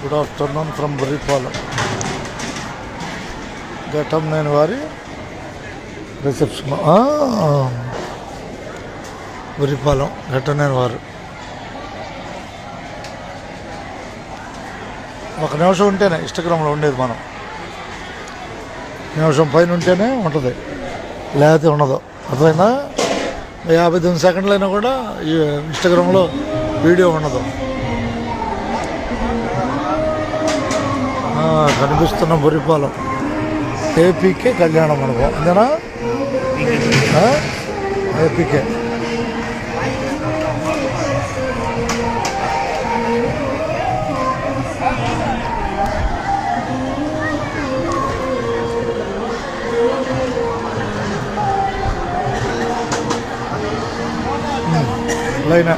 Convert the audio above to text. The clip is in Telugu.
Good afternoon from Burripalem. Ghattamaneni వారి రిసెప్షన్. బుర్రిపాలెం ఘటంనేని వారు. ఒక నిమిషం ఉంటేనే ఇన్స్టాగ్రామ్లో ఉండేది. మనం నిమిషం పైన ఉంటేనే ఉంటుంది, లేకపోతే ఉండదు. అర్థమైందా? 59 సెకండ్లైనా కూడా ఈ ఇన్స్టాగ్రామ్లో వీడియో ఉండదు. కనిపిస్తున్న బుర్రిపాలెం ఏపీకే కళ్యాణ మండపం. అంతేనా? ఏపీకే. లైన్